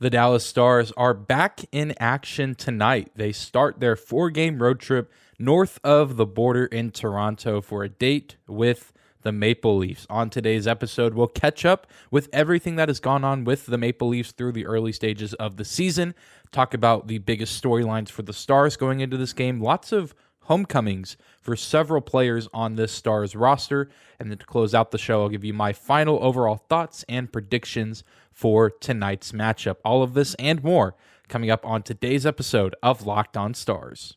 The Dallas Stars are back in action tonight. They start their 4-game road trip north of the border in Toronto for a date with the Maple Leafs. On today's episode, we'll catch up with everything that has gone on with the Maple Leafs through the early stages of the season, talk about the biggest storylines for the Stars going into this game, lots of homecomings for several players on this Stars roster, and then to close out the show, I'll give you my final overall thoughts and predictions for tonight's matchup. All of this and more coming up on today's episode of Locked On Stars.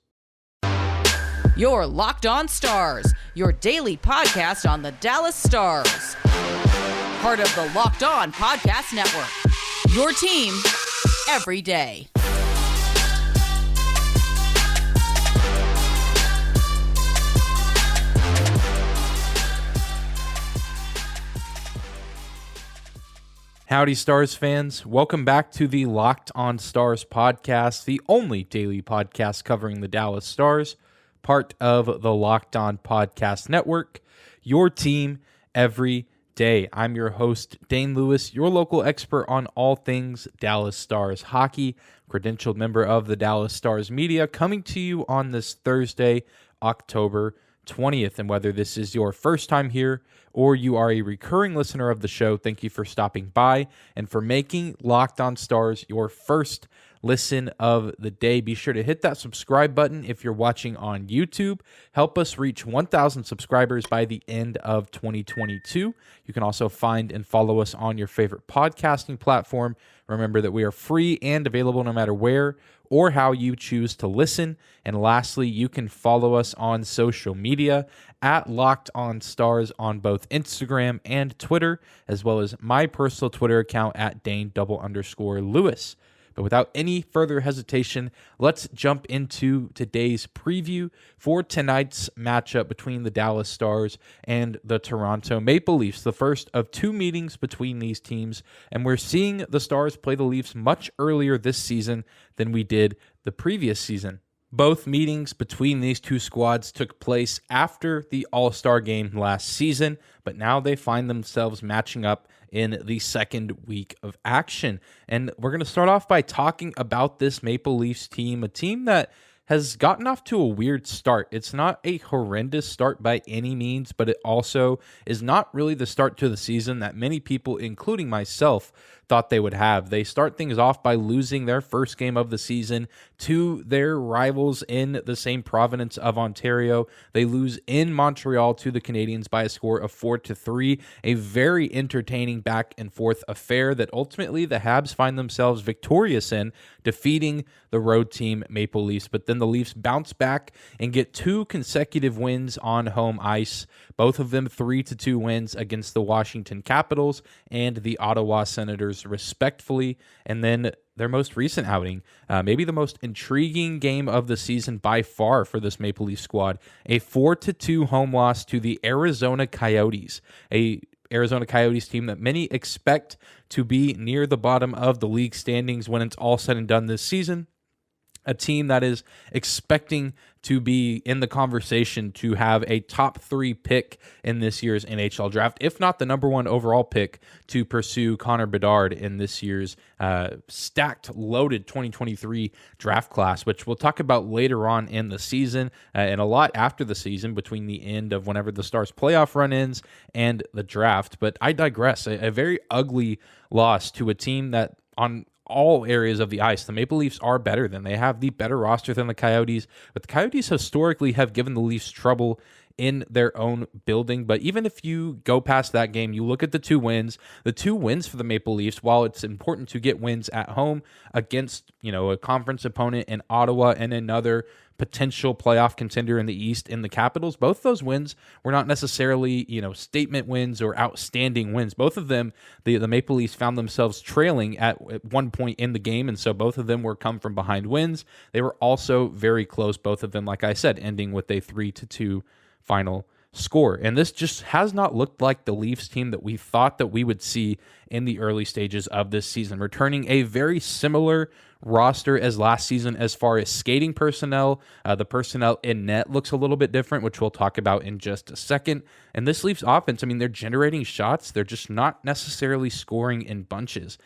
You're Locked On Stars, your daily podcast on the Dallas Stars. Part of the Locked On Podcast Network, your team every day. Howdy, Stars fans. Welcome back to the Locked On Stars podcast, the only daily podcast covering the Dallas Stars, part of the Locked On Podcast Network, your team every day. I'm your host, Dane Lewis, your local expert on all things Dallas Stars hockey, credentialed member of the Dallas Stars media, coming to you on this Thursday, October 20th. And whether this is your first time here or you are a recurring listener of the show, thank you for stopping by and for making Locked On Stars your first listen of the day. Be sure to hit that subscribe button if you're watching on YouTube. Help us reach 1,000 subscribers by the end of 2022. You can also find and follow us on your favorite podcasting platform. Remember that we are free and available no matter where or how you choose to listen. And lastly, you can follow us on social media at Locked On Stars on both Instagram and Twitter, as well as my personal Twitter account at Dane_Lewis. But without any further hesitation, let's jump into today's preview for tonight's matchup between the Dallas Stars and the Toronto Maple Leafs, the first of two meetings between these teams. And we're seeing the Stars play the Leafs much earlier this season than we did the previous season. Both meetings between these two squads took place after the All-Star game last season, but now they find themselves matching up in the second week of action. And we're going to start off by talking about this Maple Leafs team, a team that has gotten off to a weird start. It's not a horrendous start by any means, but it also is not really the start to the season that many people, including myself, thought they would have. They start things off by losing their first game of the season to their rivals in the same province of Ontario. They lose in Montreal to the Canadiens by a score of 4-3, a very entertaining back and forth affair that ultimately the Habs find themselves victorious in, defeating the road team Maple Leafs. But then the Leafs bounce back and get two consecutive wins on home ice, both of them 3-2 wins against the Washington Capitals and the Ottawa Senators, respectfully. And then their most recent outing, maybe the most intriguing game of the season by far for this Maple Leaf squad, a 4-2 home loss to the Arizona Coyotes, a Arizona Coyotes team that many expect to be near the bottom of the league standings when it's all said and done this season. A team that is expecting to be in the conversation to have a top 3 pick in this year's NHL draft, if not the number 1 overall pick to pursue Connor Bedard in this year's stacked, loaded 2023 draft class, which we'll talk about later on in the season and a lot after the season between the end of whenever the Stars playoff run ends and the draft. But I digress. A very ugly loss to a team that on all areas of the ice, the Maple Leafs are better than. They have the better roster than the Coyotes, but the Coyotes historically have given the Leafs trouble in their own building. But even if you go past that game, you look at the two wins for the Maple Leafs, while it's important to get wins at home against, a conference opponent in Ottawa and another potential playoff contender in the East in the Capitals, both those wins were not necessarily, statement wins or outstanding wins. Both of them, the Maple Leafs found themselves trailing at one point in the game, and so both of them were come from behind wins. They were also very close, both of them, like I said, ending with a 3-2 final score. And this just has not looked like the Leafs team that we thought that we would see in the early stages of this season, returning a very similar roster as last season as far as skating personnel. The personnel in net looks a little bit different, which we'll talk about in just a second. And this Leafs offense, they're generating shots. They're just not necessarily scoring in bunches.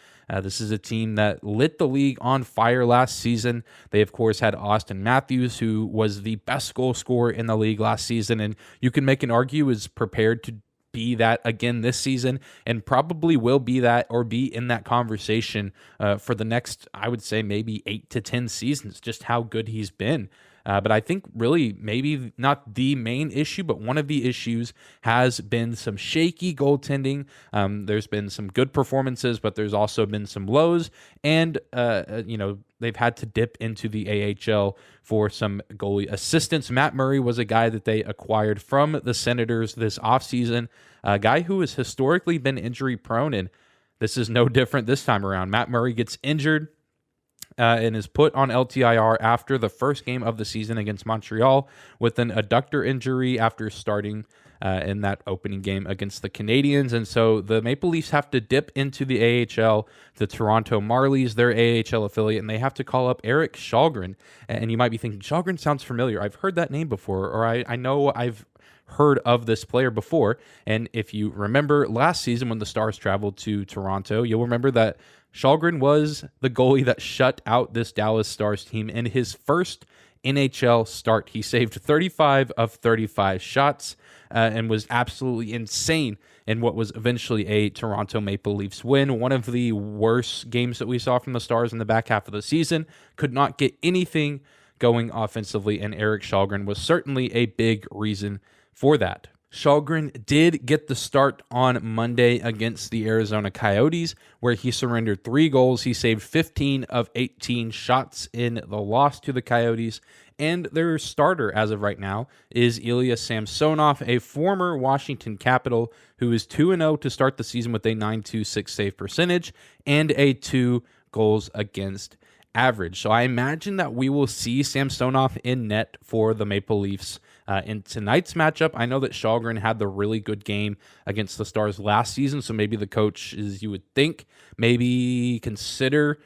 This is a team that lit the league on fire last season. They, of course, had Auston Matthews, who was the best goal scorer in the league last season, and you can make an argue is prepared to be that again this season, and probably will be that or be in that conversation for the next, I would say, maybe 8 to 10 seasons, just how good he's been. But I think really maybe not the main issue, but one of the issues has been some shaky goaltending. There's been some good performances, but there's also been some lows. And, they've had to dip into the AHL for some goalie assistance. Matt Murray was a guy that they acquired from the Senators this offseason, a guy who has historically been injury prone, and this is no different this time around. Matt Murray gets injured and is put on LTIR after the first game of the season against Montreal with an adductor injury after starting in that opening game against the Canadiens. And so the Maple Leafs have to dip into the AHL, the Toronto Marlies, their AHL affiliate, and they have to call up Erik Shawgren. And you might be thinking, Shawgren sounds familiar. I've heard that name before, or I know I've heard of this player before. And if you remember last season when the Stars traveled to Toronto, you'll remember that Shawgren was the goalie that shut out this Dallas Stars team in his first NHL start. He saved 35 of 35 shots and was absolutely insane in what was eventually a Toronto Maple Leafs win. One of the worst games that we saw from the Stars in the back half of the season. Could not get anything going offensively, and Erik Shawgren was certainly a big reason for that. Shawgren did get the start on Monday against the Arizona Coyotes, where he surrendered 3 goals. He saved 15 of 18 shots in the loss to the Coyotes. And their starter, as of right now, is Ilya Samsonov, a former Washington Capital who is 2-0 to start the season with a .926 save percentage and a 2 goals against average. So I imagine that we will see Samsonov in net for the Maple Leafs in tonight's matchup. I know that Shawgren had the really good game against the Stars last season, so maybe the coach, as you would think, maybe consider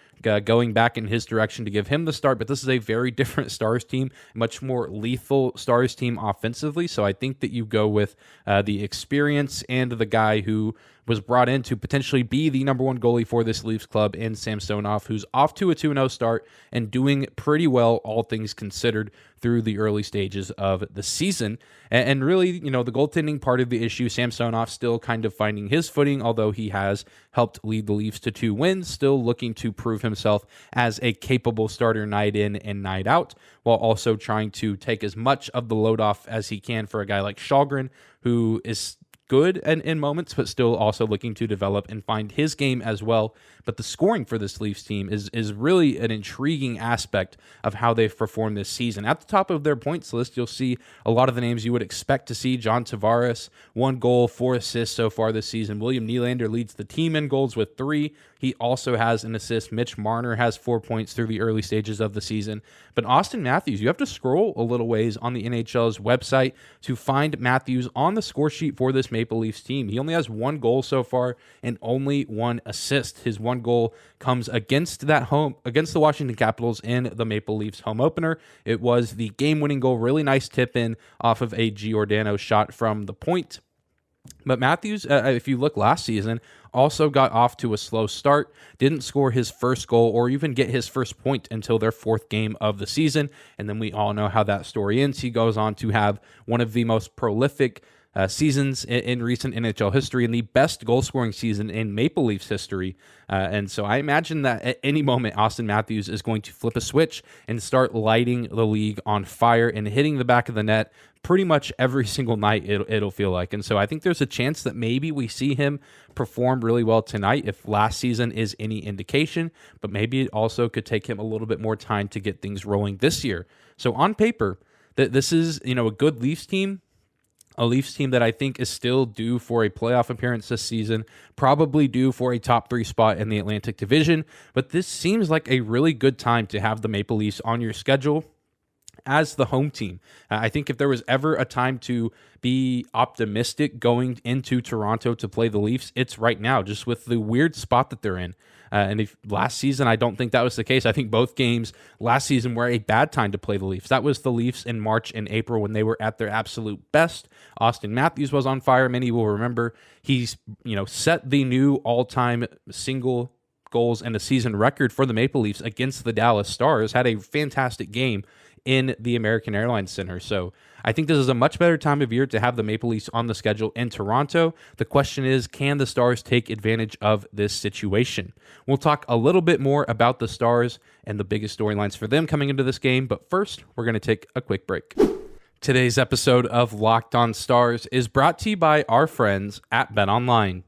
going back in his direction to give him the start, but this is a very different Stars team, much more lethal Stars team offensively, so I think that you go with the experience and the guy who was brought in to potentially be the number 1 goalie for this Leafs club in Samsonov, who's off to a 2-0 start and doing pretty well, all things considered, through the early stages of the season. And really, the goaltending part of the issue, Samsonov still kind of finding his footing, although he has helped lead the Leafs to 2 wins, still looking to prove himself as a capable starter night in and night out, while also trying to take as much of the load off as he can for a guy like Shawgren, who is good in moments, but still also looking to develop and find his game as well. But the scoring for this Leafs team is really an intriguing aspect of how they've performed this season. At the top of their points list, you'll see a lot of the names you would expect to see. John Tavares, 1 goal, 4 assists so far this season. William Nylander leads the team in goals with 3. He also has an assist. Mitch Marner has 4 points through the early stages of the season. But Auston Matthews, you have to scroll a little ways on the NHL's website to find Matthews on the score sheet for this Maple Leafs team. He only has 1 goal so far and only 1 assist. His 1 goal comes against the Washington Capitals in the Maple Leafs home opener. It was the game-winning goal, really nice tip in off of a Giordano shot from the point. But Matthews, if you look last season, also got off to a slow start, didn't score his first goal or even get his first point until their 4th game of the season. And then we all know how that story ends. He goes on to have one of the most prolific seasons in recent NHL history and the best goal-scoring season in Maple Leafs history. And so I imagine that at any moment, Auston Matthews is going to flip a switch and start lighting the league on fire and hitting the back of the net pretty much every single night, it'll feel like. And so I think there's a chance that maybe we see him perform really well tonight if last season is any indication, but maybe it also could take him a little bit more time to get things rolling this year. So on paper, this is a good Leafs team. A Leafs team that I think is still due for a playoff appearance this season, probably due for a top 3 spot in the Atlantic Division, but this seems like a really good time to have the Maple Leafs on your schedule as the home team. I think if there was ever a time to be optimistic going into Toronto to play the Leafs, it's right now, just with the weird spot that they're in. And if last season, I don't think that was the case. I think both games last season were a bad time to play the Leafs. That was the Leafs in March and April when they were at their absolute best. Auston Matthews was on fire. Many will remember he's, set the new all-time single goals and a season record for the Maple Leafs against the Dallas Stars, had a fantastic game in the American Airlines Center. So I think this is a much better time of year to have the Maple Leafs on the schedule in Toronto. The question is, can the Stars take advantage of this situation? We'll talk a little bit more about the Stars and the biggest storylines for them coming into this game, but first, we're going to take a quick break. Today's episode of Locked On Stars is brought to you by our friends at BetOnline.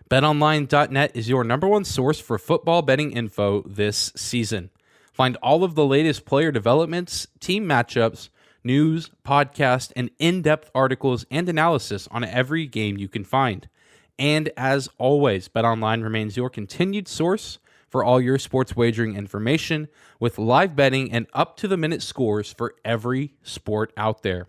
BetOnline.net is your number one source for football betting info this season. Find all of the latest player developments, team matchups, news, podcast, and in-depth articles and analysis on every game you can find. And as always, BetOnline remains your continued source for all your sports wagering information with live betting and up-to-the-minute scores for every sport out there.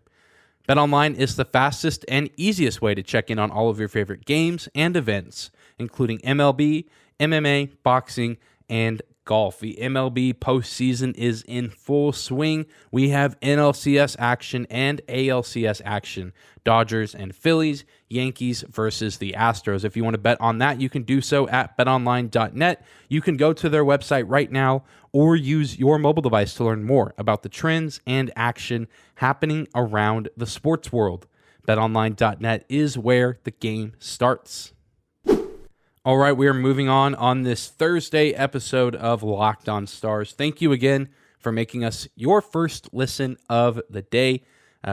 BetOnline is the fastest and easiest way to check in on all of your favorite games and events, including MLB, MMA, boxing, and golf. The MLB postseason is in full swing. We have NLCS action and ALCS action. Dodgers and Phillies, Yankees versus the Astros. If you want to bet on that, you can do so at betonline.net. You can go to their website right now or use your mobile device to learn more about the trends and action happening around the sports world. betonline.net is where the game starts. All right, we are moving on this Thursday episode of Locked On Stars. Thank you again for making us your first listen of the day.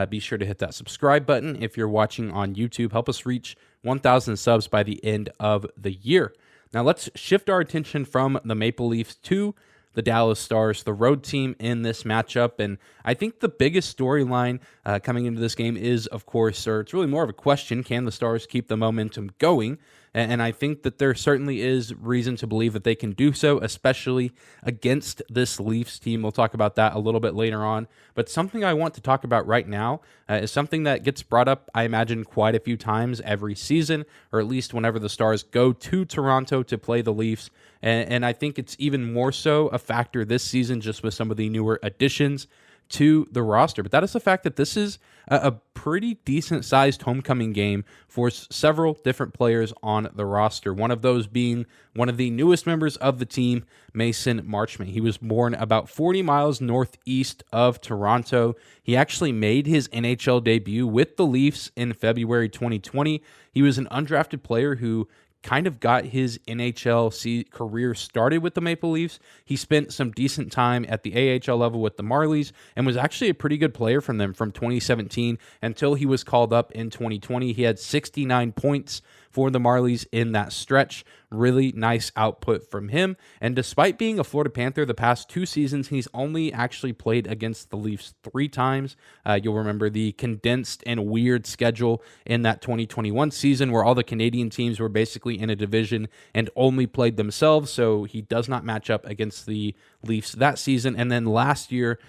Be sure to hit that subscribe button if you're watching on YouTube. Help us reach 1,000 subs by the end of the year. Now let's shift our attention from the Maple Leafs to the Dallas Stars, the road team in this matchup. And I think the biggest storyline coming into this game is, of course, or it's really more of a question, can the Stars keep the momentum going? And I think that there certainly is reason to believe that they can do so, especially against this Leafs team. We'll talk about that a little bit later on. But something I want to talk about right now is something that gets brought up, I imagine, quite a few times every season, or at least whenever the Stars go to Toronto to play the Leafs. And I think it's even more so a factor this season just with some of the newer additions to the roster. But that is the fact that this is a pretty decent-sized homecoming game for several different players on the roster. One of those being one of the newest members of the team, Mason Marchman. He was born about 40 miles northeast of Toronto. He actually made his NHL debut with the Leafs in February 2020. He was an undrafted player who kind of got his NHL career started with the Maple Leafs. He spent some decent time at the AHL level with the Marlies and was actually a pretty good player from them from 2017 until he was called up in 2020. He had 69 points for the Marlies in that stretch. Really nice output from him. And despite being a Florida Panther the past 2 seasons, he's only actually played against the Leafs 3 times. You'll remember the condensed and weird schedule in that 2021 season where all the Canadian teams were basically in a division and only played themselves. So he does not match up against the Leafs that season. And then last year,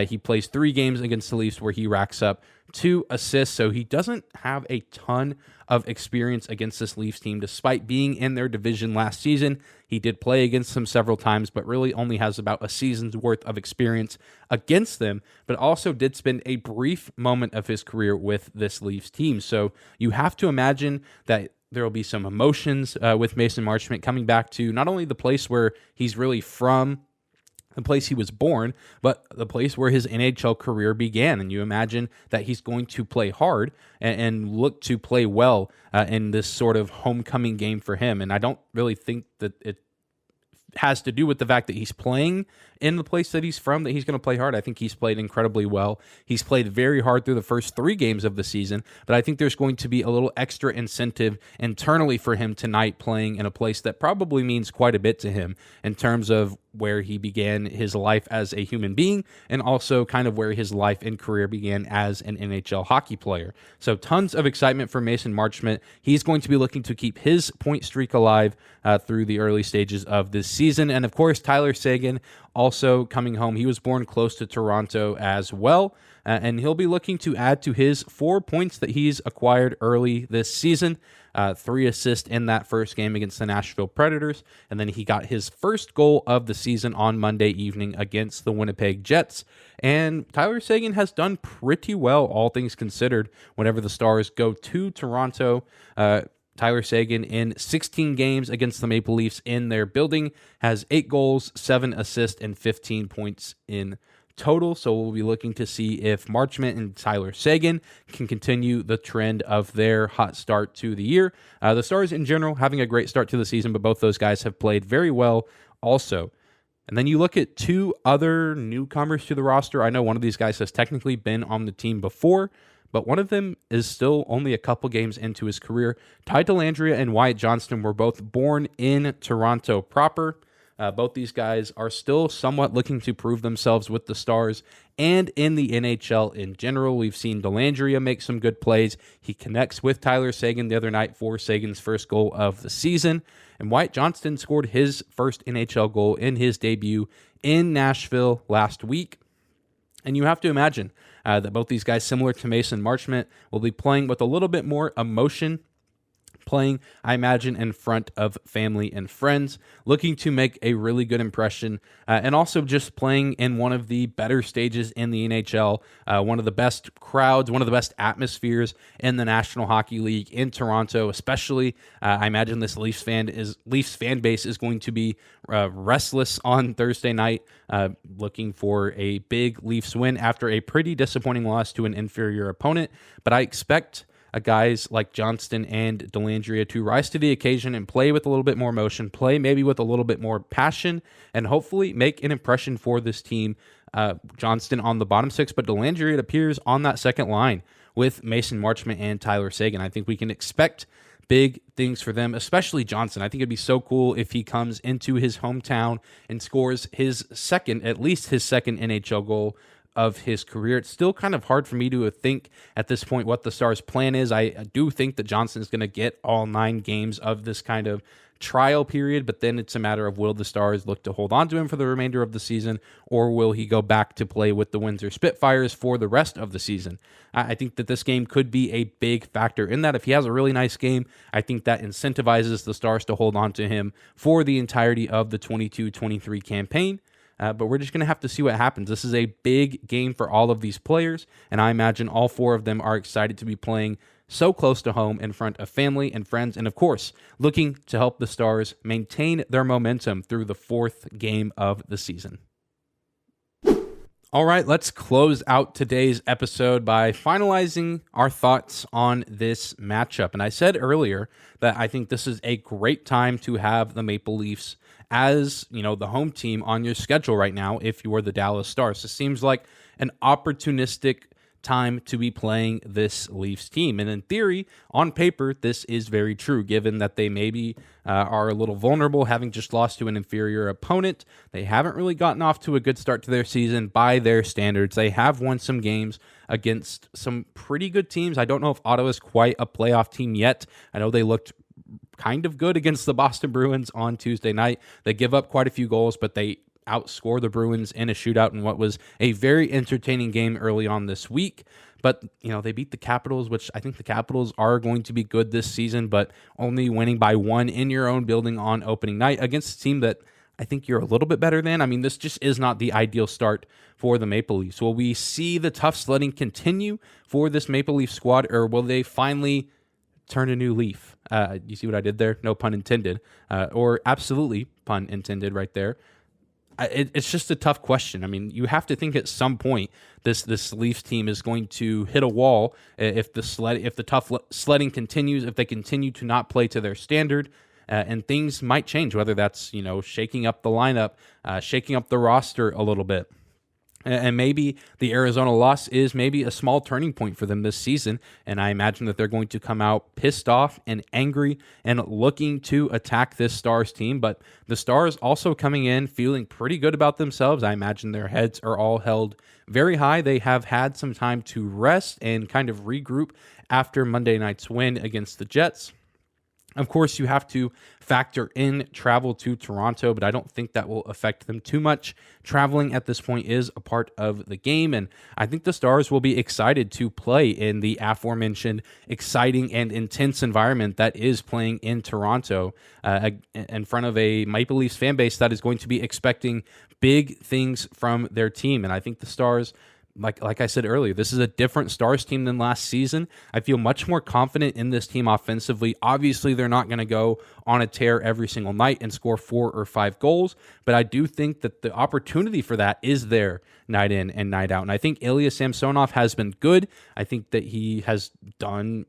he plays 3 games against the Leafs where he racks up 2 assists. So he doesn't have a ton of experience against this Leafs team, despite being in their division last season. He did play against them several times, but really only has about a season's worth of experience against them, but also did spend a brief moment of his career with this Leafs team. So you have to imagine that there will be some emotions with Mason Marchment coming back to not only the place where he's really from, the place he was born, but the place where his NHL career began. And you imagine that he's going to play hard and look to play well in this sort of homecoming game for him. And I don't really think that it has to do with the fact that he's playing in the place that he's from, that he's going to play hard. I think he's played incredibly well. He's played very hard through the first 3 games of the season, but I think there's going to be a little extra incentive internally for him tonight playing in a place that probably means quite a bit to him in terms of where he began his life as a human being and also kind of where his life and career began as an NHL hockey player. So tons of excitement for Mason Marchment. He's going to be looking to keep his point streak alive through the early stages of this season. And of course, Tyler Sagan also coming home. He was born close to Toronto as well, and he'll be looking to add to his 4 points that he's acquired early this season. 3 assists in that first game against the Nashville Predators, and then he got his first goal of the season on Monday evening against the Winnipeg Jets. And Tyler Sagan has done pretty well, all things considered, whenever the Stars go to Toronto. Tyler Sagan, in 16 games against the Maple Leafs in their building, has 8 goals, 7 assists, and 15 points in total. So we'll be looking to see if Marchment and Tyler Sagan can continue the trend of their hot start to the year. The Stars in general having a great start to the season, but both those guys have played very well also. And then you look at 2 other newcomers to the roster. I know one of these guys has technically been on the team before, but one of them is still only a couple games into his career. Dellandrea and Wyatt Johnston were both born in Toronto proper. Both these guys are still somewhat looking to prove themselves with the Stars and in the NHL in general. We've seen Dellandrea make some good plays. He connects with Tyler Sagan the other night for Sagan's first goal of the season. And Wyatt Johnston scored his first NHL goal in his debut in Nashville last week. And you have to imagine that both these guys, similar to Mason Marchment, will be playing with a little bit more emotion, playing, I imagine, in front of family and friends, looking to make a really good impression, and also just playing in one of the better stages in the NHL, one of the best crowds, one of the best atmospheres in the National Hockey League in Toronto, especially. I imagine this Leafs fan base is going to be restless on Thursday night, looking for a big Leafs win after a pretty disappointing loss to an inferior opponent. But I expect guys like Johnston and Dellandrea to rise to the occasion and play with a little bit more motion, play maybe with a little bit more passion, and hopefully make an impression for this team. Johnston on the bottom 6, but Dellandrea, it appears, on that second line with Mason Marchman and Tyler Sagan. I think we can expect big things for them, especially Johnston. I think it'd be so cool if he comes into his hometown and scores at least his second NHL goal of his career. It's still kind of hard for me to think at this point what the Stars' plan is. I do think that Johnson is going to get all 9 games of this kind of trial period, but then it's a matter of, will the Stars look to hold on to him for the remainder of the season, or will he go back to play with the Windsor Spitfires for the rest of the season? I think that this game could be a big factor in that. If he has a really nice game, I think that incentivizes the Stars to hold on to him for the entirety of the 22-23 campaign. But we're just going to have to see what happens. This is a big game for all of these players, and I imagine all 4 of them are excited to be playing so close to home in front of family and friends, and of course, looking to help the Stars maintain their momentum through the 4th game of the season. All right, let's close out today's episode by finalizing our thoughts on this matchup. And I said earlier that I think this is a great time to have the Maple Leafs as, the home team on your schedule right now if you are the Dallas Stars. It seems like an opportunistic time to be playing this Leafs team. And in theory, on paper, this is very true, given that they maybe are a little vulnerable, having just lost to an inferior opponent. They haven't really gotten off to a good start to their season by their standards. They have won some games against some pretty good teams. I don't know if Ottawa's quite a playoff team yet. I know they looked kind of good against the Boston Bruins on Tuesday night. They give up quite a few goals, but they outscore the Bruins in a shootout in what was a very entertaining game early on this week. But, they beat the Capitals, which I think the Capitals are going to be good this season, but only winning by 1 in your own building on opening night against a team that I think you're a little bit better than. I mean, this just is not the ideal start for the Maple Leafs. Will we see the tough sledding continue for this Maple Leaf squad, or will they finally turn a new leaf? You see what I did there? No pun intended. Or absolutely pun intended right there. It's just a tough question. I mean, you have to think at some point this Leafs team is going to hit a wall if the tough sledding continues, if they continue to not play to their standard, and things might change, whether that's, shaking up the lineup, shaking up the roster a little bit. And maybe the Arizona loss is maybe a small turning point for them this season. And I imagine that they're going to come out pissed off and angry and looking to attack this Stars team. But the Stars also coming in feeling pretty good about themselves. I imagine their heads are all held very high. They have had some time to rest and kind of regroup after Monday night's win against the Jets. Of course, you have to factor in travel to Toronto, but I don't think that will affect them too much. Traveling at this point is a part of the game, and I think the Stars will be excited to play in the aforementioned exciting and intense environment that is playing in Toronto in front of a Maple Leafs fan base that is going to be expecting big things from their team. And I think the Stars like I said earlier, this is a different Stars team than last season. I feel much more confident in this team offensively. Obviously, they're not going to go on a tear every single night and score 4 or 5 goals, but I do think that the opportunity for that is there night in and night out. And I think Ilya Samsonov has been good. I think that he has done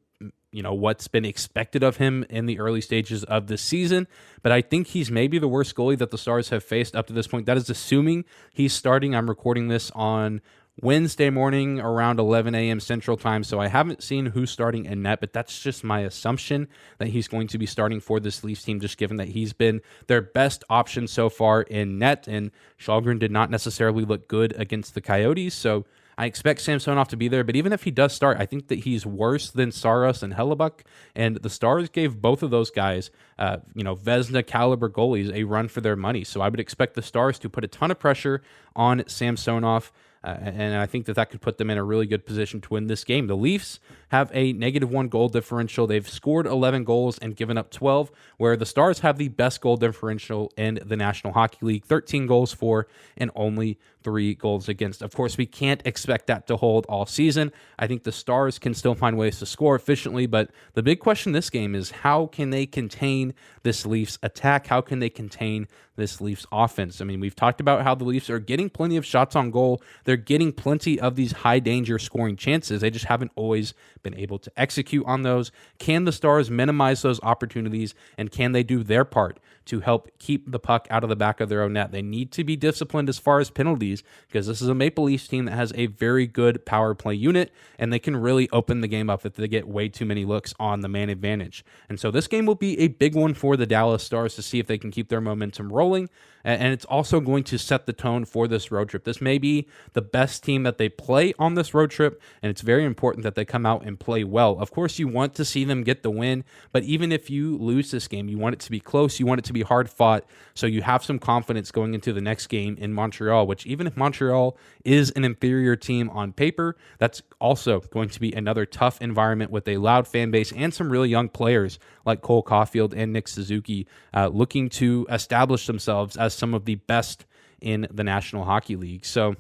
what's been expected of him in the early stages of the season, but I think he's maybe the worst goalie that the Stars have faced up to this point. That is assuming he's starting. I'm recording this on Wednesday morning around 11 a.m. Central Time, so I haven't seen who's starting in net, but that's just my assumption that he's going to be starting for this Leafs team, just given that he's been their best option so far in net, and Shawgren did not necessarily look good against the Coyotes, so I expect Samsonov to be there, but even if he does start, I think that he's worse than Saros and Hellebuck, and the Stars gave both of those guys, Vezina caliber goalies, a run for their money. So I would expect the Stars to put a ton of pressure on Samsonov, and I think that could put them in a really good position to win this game. The Leafs have a -1 goal differential. They've scored 11 goals and given up 12, where the Stars have the best goal differential in the National Hockey League, 13 goals for and only 3 goals against. Of course, we can't expect that to hold all season. I think the Stars can still find ways to score efficiently, but the big question this game is how can they contain this Leafs attack? How can they contain this Leafs offense? I mean, we've talked about how the Leafs are getting plenty of shots on goal. They're getting plenty of these high danger scoring chances. They just haven't always been able to execute on those. Can the Stars minimize those opportunities, and can they do their part to help keep the puck out of the back of their own net? They need to be disciplined as far as penalties, because this is a Maple Leafs team that has a very good power play unit, and they can really open the game up if they get way too many looks on the man advantage. And so this game will be a big one for the Dallas Stars to see if they can keep their momentum rolling, and it's also going to set the tone for this road trip. This may be the best team that they play on this road trip, and it's very important that they come out and play well. Of course, you want to see them get the win, but even if you lose this game, you want it to be close, you want it to be hard fought, so you have some confidence going into the next game in Montreal, which even if Montreal is an inferior team on paper, that's also going to be another tough environment with a loud fan base and some really young players like Cole Caulfield and Nick Suzuki looking to establish themselves as some of the best in the National Hockey League. So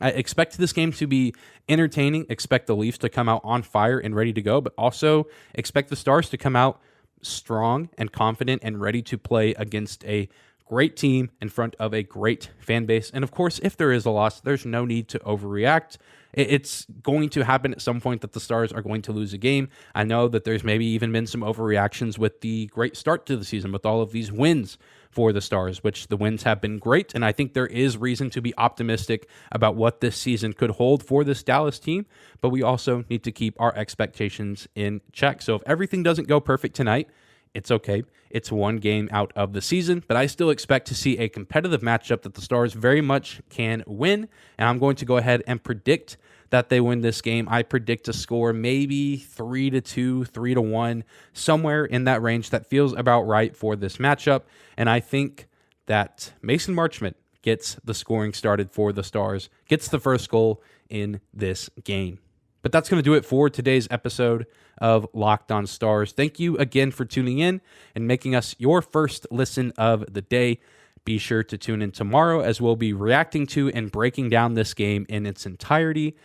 I expect this game to be entertaining, expect the Leafs to come out on fire and ready to go, but also expect the Stars to come out strong and confident and ready to play against a great team in front of a great fan base. And of course, if there is a loss, there's no need to overreact. It's going to happen at some point that the Stars are going to lose a game. I know that there's maybe even been some overreactions with the great start to the season with all of these wins for the Stars, which the wins have been great. And I think there is reason to be optimistic about what this season could hold for this Dallas team, but we also need to keep our expectations in check. So if everything doesn't go perfect tonight, it's okay. It's one game out of the season, but I still expect to see a competitive matchup that the Stars very much can win, and I'm going to go ahead and predict that they win this game. I predict a score maybe 3-2, 3-1, somewhere in that range. That feels about right for this matchup, and I think that Mason Marchment gets the scoring started for the Stars, gets the first goal in this game. But that's going to do it for today's episode of Locked On Stars. Thank you again for tuning in and making us your first listen of the day. Be sure to tune in tomorrow as we'll be reacting to and breaking down this game in its entirety.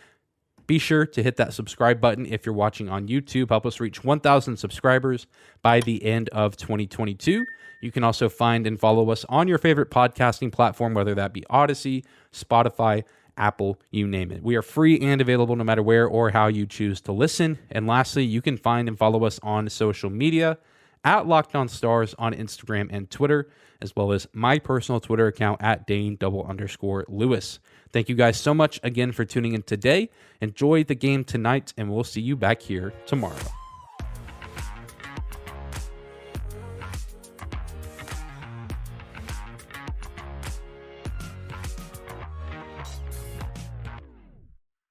Be sure to hit that subscribe button if you're watching on YouTube. Help us reach 1,000 subscribers by the end of 2022. You can also find and follow us on your favorite podcasting platform, whether that be Odyssey, Spotify, Apple, you name it. We are free and available no matter where or how you choose to listen. And lastly, you can find and follow us on social media at Locked On Stars on Instagram and Twitter, as well as my personal Twitter account at Dane_Lewis. Thank you guys so much again for tuning in today. Enjoy the game tonight, and we'll see you back here tomorrow.